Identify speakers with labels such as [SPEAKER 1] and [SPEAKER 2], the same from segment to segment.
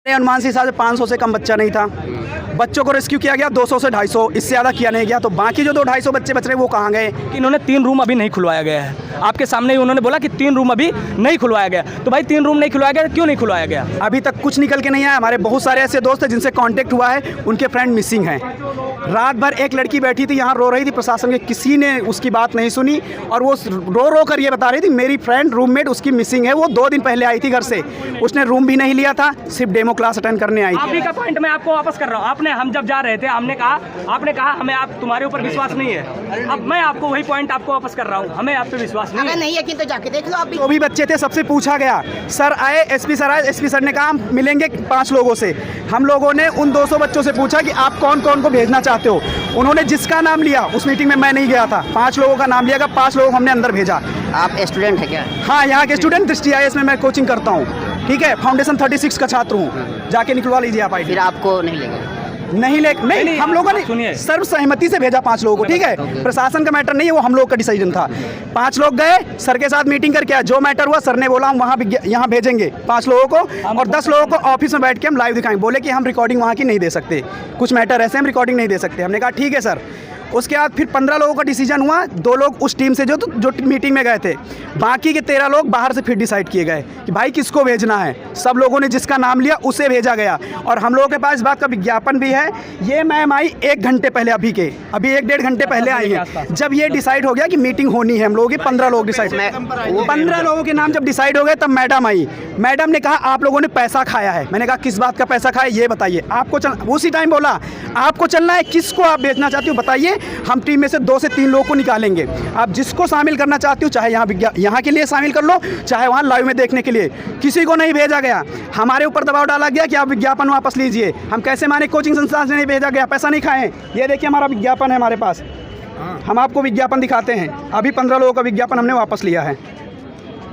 [SPEAKER 1] अनुमान से हिसाब से 500 से कम बच्चा नहीं था। बच्चों को रेस्क्यू किया गया 200 से 250, इससे ज़्यादा किया नहीं गया। तो बाकी जो 200-250 बच्चे बच रहे वो कहाँ गए?
[SPEAKER 2] कि इन्होंने 3 रूम अभी नहीं खुलवाया गया है। आपके सामने ही उन्होंने बोला कि 3 रूम अभी नहीं खुलवाया गया। तो भाई 3 रूम नहीं खुलवाया गया, क्यों नहीं खुलवाया गया?
[SPEAKER 1] अभी तक कुछ निकल के नहीं आया। हमारे बहुत सारे ऐसे दोस्त हैं जिनसे कांटेक्ट हुआ है, उनके फ्रेंड मिसिंग हैं। रात भर एक लड़की बैठी थी यहाँ रो रही थी, प्रशासन के किसी ने उसकी बात नहीं सुनी और वो रो कर ये बता रही थी मेरी फ्रेंड रूममेट उसकी मिसिंग है। वो 2 दिन पहले आई थी घर से, उसने रूम भी नहीं लिया था, सिर्फ डेमो क्लास अटेंड करने आई थी।
[SPEAKER 2] आप ही का पॉइंट मैं आपको वापस कर रहा हूँ। हम जब जा रहे थे आपने कहा हमें आप तुम्हारे ऊपर विश्वास नहीं है। अब मैं आपको वही पॉइंट आपको वापस कर रहा हूँ, हमें आप पे विश्वास नहीं है।
[SPEAKER 3] नहीं यकीन तो जाके देख लो। आप
[SPEAKER 1] जो भी बच्चे थे सबसे पूछा गया। सर आए, एसपी सर आए, एसपी सर ने कहा मिलेंगे 5 लोगों से। हम लोगों ने उन 200 बच्चों से पूछा कि आप कौन कौन को भेजना चाहते हो। उन्होंने जिसका नाम लिया, उस मीटिंग में मैं नहीं गया था, 5 लोगों का नाम लिया गया, 5 लोगों को हमने अंदर भेजा।
[SPEAKER 3] आप स्टूडेंट है क्या?
[SPEAKER 1] हाँ, यहाँ के स्टूडेंट, दृष्टि IAS में मैं कोचिंग करता हूँ। ठीक है, फाउंडेशन 36 का छात्र हूँ। जाके निकलवा लीजिए आप।
[SPEAKER 3] फिर आपको नहीं लेगा?
[SPEAKER 1] नहीं, हम लोगों ने सर्व सहमति से भेजा 5 लोगों को। ठीक है, प्रशासन का मैटर नहीं है, वो हम लोग का डिसीजन था। 5 लोग गए, सर के साथ मीटिंग करके जो मैटर हुआ सर ने बोला हम वहाँ यहाँ भेजेंगे 5 लोगों को और 10 लोगों को ऑफिस में बैठ के हम लाइव दिखाएंगे। बोले कि हम रिकॉर्डिंग वहाँ की नहीं दे सकते, कुछ मैटर ऐसे हम रिकॉर्डिंग नहीं दे सकते। हमने कहा ठीक है सर। उसके बाद फिर 15 लोगों का डिसीजन हुआ। 2 लोग उस टीम से जो मीटिंग में गए थे, बाकी के 13 लोग बाहर से फिर डिसाइड किए गए कि भाई किसको भेजना है। सब लोगों ने जिसका नाम लिया उसे भेजा गया और हम लोगों के पास इस बात का विज्ञापन भी है। ये मैम आई 1 घंटे पहले, अभी 1-1.5 घंटे पहले आई है। जब ये डिसाइड हो गया कि मीटिंग होनी है, हम लोगों की 15 लोग डिसाइड, 15 लोगों के नाम जब डिसाइड हो गए तब मैडम आई। मैडम ने कहा आप लोगों ने पैसा खाया है। मैंने कहा किस बात का पैसा खाया ये बताइए। आपको उसी टाइम बोला आपको चलना है, किसको आप भेजना चाहती हो बताइए, हम टीम में से 2 से 3 लोगों को निकालेंगे। आप जिसको शामिल करना चाहती हो, चाहे यहाँ के लिए शामिल कर लो, चाहे वहाँ लाइव में देखने के लिए। किसी को नहीं भेजा गया। हमारे ऊपर दबाव डाला गया कि आप विज्ञापन वापस लीजिए। हम कैसे माने? कोचिंग संस्थान से नहीं भेजा गया, पैसा नहीं खाए। ये देखिए हमारा विज्ञापन है हमारे पास, हम आपको विज्ञापन दिखाते हैं। अभी 15 लोगों का विज्ञापन हमने वापस लिया है।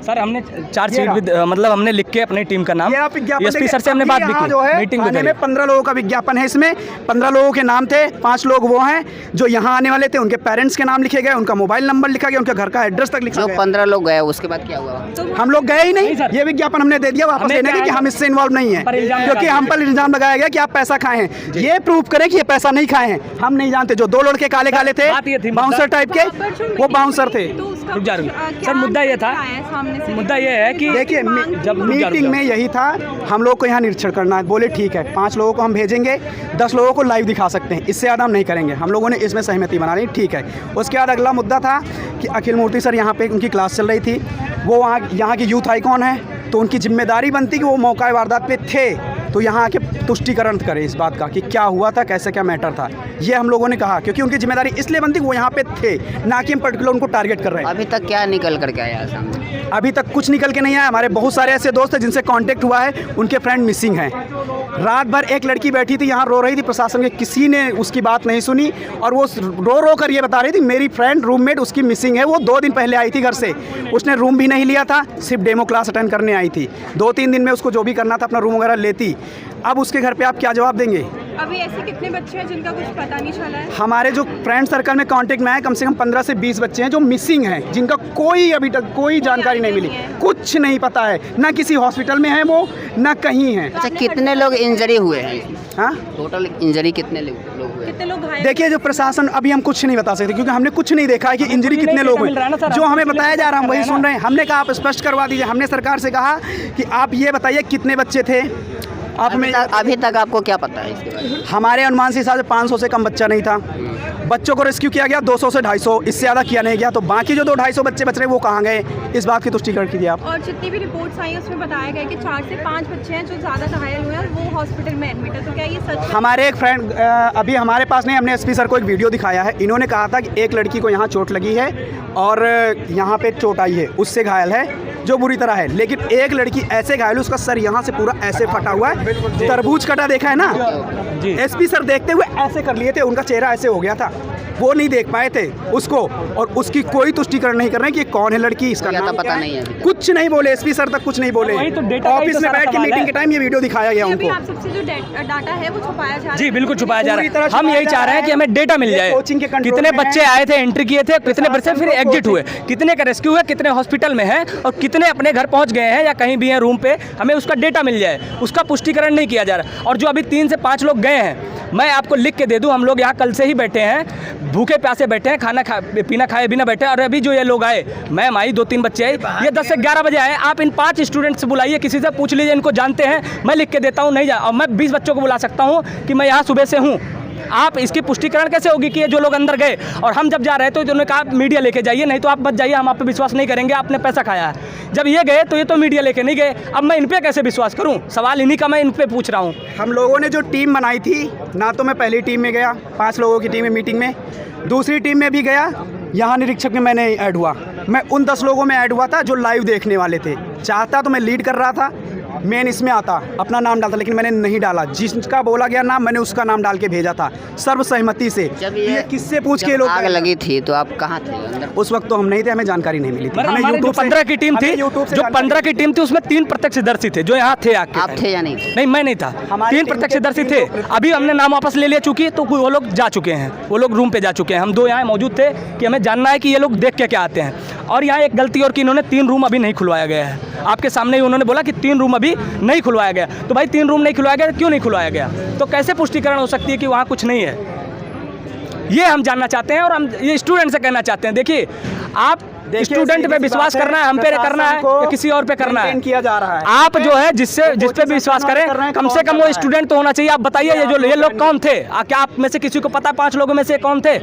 [SPEAKER 2] सर हमने चार्जशीट मतलब हमने लिख के अपनी टीम का नाम एसपी सर से हमने बात भी की, मीटिंग में 15 लोगों का विज्ञापन है। इसमें 15 लोगों के नाम थे। 5 लोग वो हैं जो यहाँ आने वाले थे, उनके पेरेंट्स के नाम लिखे गए, उनका मोबाइल नंबर लिखा गया, उनके घर का एड्रेस तक लिखा गया।
[SPEAKER 3] 15 लोग गए, उसके बाद क्या हुआ?
[SPEAKER 1] हम लोग गए ही नहीं। ये विज्ञापन हमने दे दिया वापस लेने के कि हम इससे इन्वॉल्व नहीं है, क्योंकि हम पर इल्जाम लगाया गया कि आप पैसा खाए हैं। ये प्रूव करें कि ये पैसा नहीं खाए हैं। हम नहीं जानते। जो 2 लड़के काले काले थे, बाउंसर टाइप के, वो बाउंसर थे।
[SPEAKER 2] सर मुद्दा ये था, मुद्दा ये है कि
[SPEAKER 1] देखिए जब मीटिंग में यही था, हम लोग को यहाँ निरीक्षण करना है। बोले ठीक है 5 लोगों को हम भेजेंगे, 10 लोगों को लाइव दिखा सकते हैं, इससे ज़्यादा हम नहीं करेंगे। हम लोगों ने इसमें सहमति बना ली, ठीक है। उसके बाद अगला मुद्दा था कि अखिल मूर्ति सर यहाँ पे उनकी क्लास चल रही थी, वो यहाँ की यूथ आइकॉन है, तो उनकी जिम्मेदारी बनती कि वो मौका वारदात पे थे तो यहाँ आके तुष्टिकरण करें इस बात का कि क्या हुआ था, कैसे क्या मैटर था। ये हम लोगों ने कहा क्योंकि उनकी जिम्मेदारी इसलिए बनती कि वो यहाँ पे थे, ना कि हम पर्टिकुलर उनको टारगेट कर रहे हैं।
[SPEAKER 3] अभी तक क्या निकल करके आया सामने?
[SPEAKER 1] अभी तक कुछ निकल के नहीं आया। हमारे बहुत सारे ऐसे दोस्त हैं जिनसे कांटेक्ट हुआ है, उनके फ्रेंड मिसिंग हैं। रात भर एक लड़की बैठी थी यहाँ रो रही थी, प्रशासन के किसी ने उसकी बात नहीं सुनी और वो रो कर ये बता रही थी मेरी फ्रेंड रूममेट उसकी मिसिंग है। वो 2 दिन पहले आई थी घर से, उसने रूम भी नहीं लिया था, सिर्फ डेमो क्लास अटेंड करने आई थी। 2-3 दिन में उसको जो भी करना था अपना रूम वगैरह लेती। अब उसके घर पे आप क्या जवाब देंगे?
[SPEAKER 4] अभी ऐसे कितने बच्चे हैं जिनका कुछ पता नहीं चला है?
[SPEAKER 1] हमारे जो फ्रेंड सर्कल में कांटेक्ट में आए कम से कम 15 से 20 बच्चे हैं जो मिसिंग हैं, जिनका कोई अभी तक कोई जानकारी नहीं मिली, कुछ नहीं पता है। ना किसी हॉस्पिटल में है वो, ना कहीं है।
[SPEAKER 3] अच्छा, कितने लोग इंजरी हुए हैं?
[SPEAKER 1] हाँ,
[SPEAKER 3] टोटल इंजरी कितने लोग हुए?
[SPEAKER 4] कितने लोग घायल?
[SPEAKER 1] देखिए जो प्रशासन, अभी हम कुछ नहीं बता सकते क्योंकि हमने कुछ नहीं देखा है कि इंजरी कितने लोग हुए। जो हमें बताया जा रहा है हम वही सुन रहे हैं। हमने कहा आप स्पष्ट करवा दीजिए। हमने सरकार से कहा कि आप ये बताइए कितने बच्चे थे।
[SPEAKER 3] अभी तक आपको क्या पता है इसके बारे में?
[SPEAKER 1] हमारे अनुमान से हिसाब से 500 से कम बच्चा नहीं था। बच्चों को रेस्क्यू किया गया 200 से 250, इससे ज़्यादा किया नहीं गया। तो बाकी जो 200-250 बच्चे बच रहे वो कहाँ गए? इस बात की तुष्टि कीजिए आप।
[SPEAKER 4] और जितनी भी रिपोर्ट्स आई हैं उसमें बताया गया कि 4 से 5 बच्चे हैं जो ज़्यादा घायल हुए हैं और वो हॉस्पिटल में एडमिट है। तो क्या ये सच है?
[SPEAKER 1] हमारे एक फ्रेंड, अभी हमारे पास नहीं, हमने एसपी सर को एक वीडियो दिखाया है। इन्होंने कहा था कि एक लड़की को यहाँ चोट लगी है और यहाँ पे चोट आई है, उससे घायल है जो बुरी तरह है। लेकिन एक लड़की ऐसे घायल है उसका सर यहाँ से पूरा ऐसे फटा हुआ है, तरबूज कटा देखा है ना, एसपी सर देखते हुए ऐसे कर लिए थे, उनका चेहरा ऐसे हो गया था। वो नहीं देख पाए थे उसको, और उसकी कोई तुष्टिकरण नहीं कर रहे हैं कि कौन है लड़की, इसका नाम
[SPEAKER 3] पता
[SPEAKER 1] क्या
[SPEAKER 3] नहीं है।
[SPEAKER 1] कुछ नहीं बोले, एसपी सर तक कुछ नहीं बोले। ऑफिस में बैठ के मीटिंग के टाइम ये वीडियो दिखाया गया
[SPEAKER 4] अभी
[SPEAKER 1] उनको।
[SPEAKER 4] आप सबसे जो डाटा है वो छुपाया जा रहा है।
[SPEAKER 2] जी बिल्कुल छुपाया जा
[SPEAKER 1] पूरी
[SPEAKER 2] रहा
[SPEAKER 1] तरह
[SPEAKER 2] है। हम
[SPEAKER 1] छुपाया
[SPEAKER 2] यही
[SPEAKER 1] जा
[SPEAKER 2] चाह रहे हैं
[SPEAKER 1] रहा
[SPEAKER 2] कि हमें डेटा मिल
[SPEAKER 1] ये
[SPEAKER 2] जाए,
[SPEAKER 1] कोचिंग के कंट्रोल
[SPEAKER 2] कितने
[SPEAKER 1] में
[SPEAKER 2] बच्चे
[SPEAKER 1] है।
[SPEAKER 2] आए थे, एंट्री किए थे, कितने बच्चे फिर एग्जिट हुए, कितने का रेस्क्यू हुआ, कितने हॉस्पिटल में हैं और कितने अपने घर पहुंच गए हैं या कहीं भी हैं रूम पे, हमें उसका डेटा मिल जाए। उसका पुष्टिकरण नहीं किया जा रहा। और जो अभी 3 से 5 लोग गए हैं, मैं आपको लिख के दे दूं, हम लोग यहाँ कल से ही बैठे हैं, भूखे प्यासे बैठे हैं, खाना पीना खाए बिना बैठे हैं। और अभी जो ये लोग आए, मैम आई, 2-3 बच्चे आए, ये 10 से 11 बजे आए। आप इन 5 स्टूडेंट्स से बुलाइए, किसी से पूछ लीजिए इनको जानते हैं, मैं लिख के देता हूँ, नहीं जा। और मैं 20 बच्चों को बुला सकता हूँ कि मैं यहाँ सुबह से हूँ। आप इसकी पुष्टिकरण कैसे होगी कि ये जो लोग अंदर गए, और हम जब जा रहे थे तो उन्होंने कहा मीडिया लेके जाइए, नहीं तो आप बच जाइए, हम आप पे विश्वास नहीं करेंगे, आपने पैसा खाया है। जब ये गए तो ये तो मीडिया लेके नहीं गए, अब मैं इन पे कैसे विश्वास करूं? सवाल इन्हीं का मैं इन पे पूछ रहा हूं।
[SPEAKER 1] हम लोगों ने जो टीम बनाई थी ना, तो मैं पहली टीम में गया, 5 लोगों की टीम में मीटिंग में, दूसरी टीम में भी गया, यहाँ निरीक्षक में मैंने ऐड हुआ। मैं उन 10 लोगों में ऐड हुआ था जो लाइव देखने वाले थे। चाहता तो मैं लीड कर रहा था, मेन इसमें आता, अपना नाम डालता, लेकिन मैंने नहीं डाला। जिसका बोला गया नाम मैंने उसका नाम डाल के भेजा था सर्वसहमति से।
[SPEAKER 3] जब
[SPEAKER 1] ये किससे पूछ के लोग
[SPEAKER 3] आग लगी थी तो आप कहाँ थे अंदर?
[SPEAKER 1] उस वक्त तो हम नहीं थे, हमें जानकारी नहीं मिली थी।
[SPEAKER 2] हमें जो 15 की टीम थी, जो 15 की टीम थी उसमें 3 प्रत्यक्षदर्शी थे जो यहाँ थे आके।
[SPEAKER 3] आप थे या नहीं थे?
[SPEAKER 2] नहीं, मैं नहीं था।
[SPEAKER 1] हमारी
[SPEAKER 2] 3
[SPEAKER 1] टीम के
[SPEAKER 2] प्रत्यक्षदर्शी
[SPEAKER 1] 3
[SPEAKER 2] थे।
[SPEAKER 1] लोग
[SPEAKER 2] अभी हमने नाम वापस ले लिया, चूंकि तो वो लोग जा चुके हैं, वो लोग रूम पे जा चुके हैं। हम 2 यहाँ मौजूद थे कि हमें जानना है कि ये लोग देख के क्या आते हैं। और यहाँ एक गलती और की, इन्होंने 3 रूम अभी नहीं खुलवाया गया है। आपके सामने ही उन्होंने बोला कि 3 रूम अभी नहीं खुलवाया गया। तो भाई 3 रूम नहीं खुलवाया गया, क्यों नहीं खुलवाया गया? तो कैसे पुष्टिकरण हो सकती है कि वहाँ कुछ नहीं है? ये हम जानना चाहते हैं और हम ये स्टूडेंट से कहना चाहते हैं। देखिए, आप स्टूडेंट पे विश्वास करना है, हम पे करना है या किसी और पे करना है?
[SPEAKER 1] किया जा रहा है।
[SPEAKER 2] आप जो है जिस पे भी विश्वास करें, कम से कम वो स्टूडेंट तो होना चाहिए। आप बताइए ये लोग कौन थे? क्या आप में से किसी को पता 5 लोगों में से कौन थे?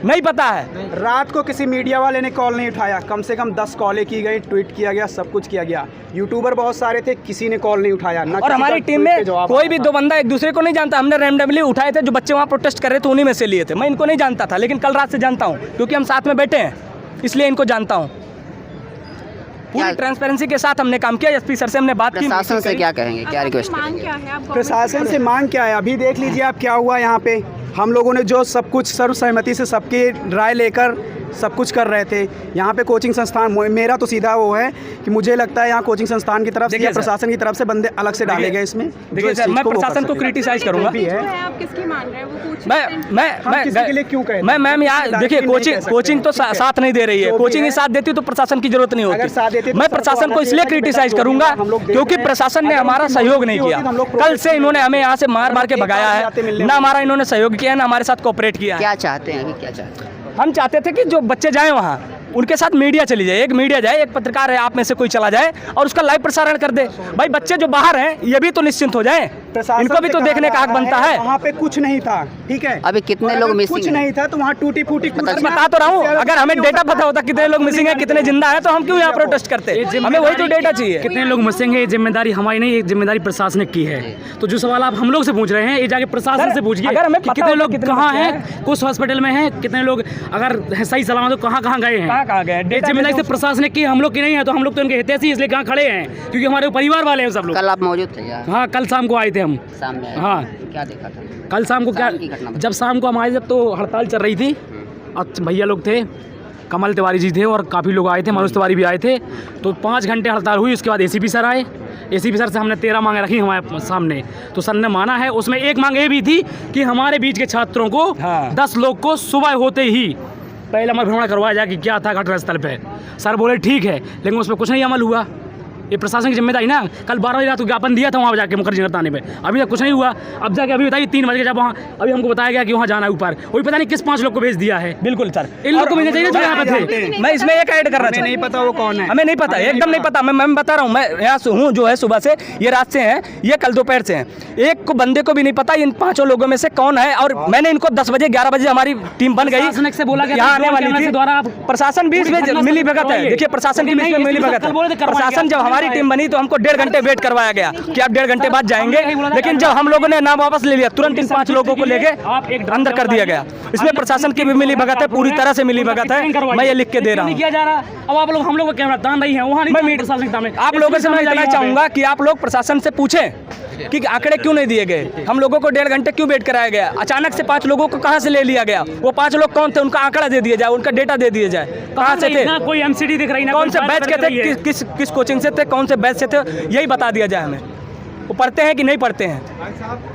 [SPEAKER 2] नहीं पता है।
[SPEAKER 1] रात को किसी मीडिया वाले ने कॉल नहीं उठाया, कम से कम 10 कॉलें की गई, ट्वीट किया गया, सब कुछ किया गया। यूट्यूबर बहुत सारे थे, किसी ने कॉल नहीं उठाया ना।
[SPEAKER 2] और हमारी टीम में कोई भी 2 बंदा एक दूसरे को नहीं जानता। हमने रैंडमली उठाए थे, जो बच्चे वहाँ प्रोटेस्ट कर रहे थे उन्हीं में से लिए थे। मैं इनको नहीं जानता था, लेकिन कल रात से जानता हूँ क्योंकि हम साथ में बैठे हैं, इसलिए इनको जानता हूँ। पूरी ट्रांसपेरेंसी के साथ हमने काम किया। एसपी सर से हमने बात की।
[SPEAKER 3] प्रशासन से क्या कहेंगे, क्या रिक्वेस्ट?
[SPEAKER 4] मांग क्या है? आप
[SPEAKER 1] प्रशासन से मांग क्या है? अभी देख लीजिए आप क्या हुआ यहाँ पे। हम लोगों ने जो सब कुछ सर्वसहमति से सबकी राय लेकर सब कुछ कर रहे थे। यहाँ पे कोचिंग संस्थान, मेरा तो सीधा वो है कि मुझे लगता है यहाँ कोचिंग संस्थान की तरफ से या प्रशासन की तरफ से बंदे अलग से डाले गए इसमें।
[SPEAKER 2] देखिए सर, मैं प्रशासन को क्रिटिसाइज करूंगा।
[SPEAKER 4] आप किसकी मान रहे हैं? वो पूछ
[SPEAKER 2] मैं
[SPEAKER 1] किसी के लिए क्यों कहें?
[SPEAKER 2] मैं मैम यहाँ देखिए, कोचिंग तो साथ नहीं दे रही है। कोचिंग ही साथ देती तो प्रशासन की जरूरत नहीं होती। मैं प्रशासन को इसलिए क्रिटिसाइज करूंगा क्योंकि प्रशासन ने हमारा सहयोग नहीं किया। कल से इन्होंने हमें यहाँ से मार मार के भगाया है, ना हमारा इन्होंने सहयोग किया, ना हमारे साथ कोऑपरेट किया।
[SPEAKER 3] क्या चाहते हैं अभी, क्या चाहते हैं?
[SPEAKER 2] हम चाहते थे कि जो बच्चे जाएं वहाँ, उनके साथ मीडिया चली जाए, एक मीडिया जाए, एक पत्रकार है आप में से कोई चला जाए और उसका लाइव प्रसारण कर दे। भाई बच्चे जो बाहर हैं ये भी तो निश्चिंत हो जाएं, इनको भी तो देखने का हक बनता है।
[SPEAKER 1] वहाँ पे कुछ नहीं था, ठीक है।
[SPEAKER 3] अभी कितने लोग मिसिंग?
[SPEAKER 1] कुछ नहीं था तो वहाँ टूटी फूटी
[SPEAKER 2] बता तो रहा हूँ। अगर हमें डेटा पता होता कितने लोग मिसिंग है, कितने जिंदा है, तो हम क्यों यहाँ प्रोटेस्ट करते? हमें वही तो डेटा चाहिए।
[SPEAKER 5] कितने लोग मिसिंग है, ये जिम्मेदारी हमारी नहीं, ये जिम्मेदारी प्रशासनिक की है। तो जो सवाल आप हम लोग से पूछ रहे हैं, ये जाके प्रशासन से पूछिए कि कितने लोग कहाँ हैं, किस हॉस्पिटल में हैं, कितने लोग अगर सही सलामत तो कहाँ कहाँ गए हैं,
[SPEAKER 2] कहाँ गए।
[SPEAKER 5] जिम्मेदारी से प्रशासनिक की, हम लोग की नहीं है। तो हम लोग तो उनके हितैषी इसलिए कहाँ खड़े हैं क्योंकि हमारे परिवार वाले हैं सब लोग।
[SPEAKER 3] कल आप मौजूद थे यार?
[SPEAKER 5] हाँ, कल शाम को आए थे हम।
[SPEAKER 3] सामने
[SPEAKER 5] हाँ,
[SPEAKER 3] क्या देखा था?
[SPEAKER 5] कल शाम को क्या, जब शाम को हम आए जब तो हड़ताल चल रही थी और भैया लोग थे, कमल तिवारी जी थे और काफ़ी लोग आए थे, मनोज तिवारी भी आए थे। तो 5 घंटे हड़ताल हुई। उसके बाद एसीपी सर आए। एसीपी सर से हमने 13 मांगें रखी हमारे सामने, तो सर ने माना है। उसमें एक मांग ये भी थी कि हमारे बीच के छात्रों को 10 लोग को सुबह होते ही पहले अमल भ्रमण करवाया जाए कि क्या था घटनास्थल पे। सर बोले ठीक है, लेकिन उसमें कुछ नहीं अमल हुआ। ये प्रशासन की जिम्मेदारी ना। कल 12 बजे रात को ज्ञापन दिया था वहाँ जाके मुखर्जी नगर थाने में, अभी तक कुछ नहीं हुआ। अब जाके अभी बताइए 3 बजे जब वहाँ अभी हमको बताया गया कि वहाँ जाना है ऊपर, वही पता नहीं किस 5 लोग को भेज दिया है।
[SPEAKER 2] बिल्कुल सर,
[SPEAKER 5] इन लोग को भेजना चाहिए जो यहाँ पे थे।
[SPEAKER 2] मैं इसमें एक ऐड करना चाहिए।
[SPEAKER 1] नहीं पता वो कौन है,
[SPEAKER 2] हमें नहीं पता, एकदम नहीं पता। मैं बता रहा हूँ, मैं यहाँ से हूँ जो है सुबह से, ये रात से हैं, ये कल दोपहर से हैं। एक को बंदे को भी नहीं पता इन 5 लोगों में से कौन है। और मैंने इनको 10 बजे 11 बजे हमारी टीम बन गई,
[SPEAKER 5] से बोला गया
[SPEAKER 2] यहाँ आने वाली थी। प्रशासन बीच में मिली भगत है। देखिए प्रशासन की बीच में मिली भगत है। प्रशासन जब हमारी टीम बनी तो हमको 1.5 घंटे वेट करवाया गया कि आप 1.5 घंटे बाद जाएंगे, लेकिन जब हम लोगों ने नाम वापस ले लिया तुरंत इन 5 लोगों को लेके अंदर कर दिया गया। इसमें प्रशासन की भी मिली भगत है, पूरी तरह से मिली भगत है। मैं ये लिख के दे रहा हूँ।
[SPEAKER 5] किया जा रहा। अब आप लोग हम लोग का कैमरा तान रही है वहाँ,
[SPEAKER 2] मैं प्रशासन आप लोगों से मैं कहना चाहूँगा कि आप लोग प्रशासन से पूछें कि आंकड़े क्यों नहीं दिए गए, हम लोगों को 1.5 घंटे क्यों वेट कराया गया, अचानक से 5 लोगों को कहाँ से ले लिया गया, वो 5 लोग कौन थे, उनका आंकड़ा दे दिया जाए, उनका डेटा दे दिया जाए, कहाँ से थे,
[SPEAKER 5] ना कोई एमसीडी दिख रही, ना
[SPEAKER 2] कौन से बैच के थे, किस कोचिंग से थे, कौन से बैच से थे, यही बता दिया जाए हमें। वो पढ़ते हैं कि नहीं पढ़ते हैं।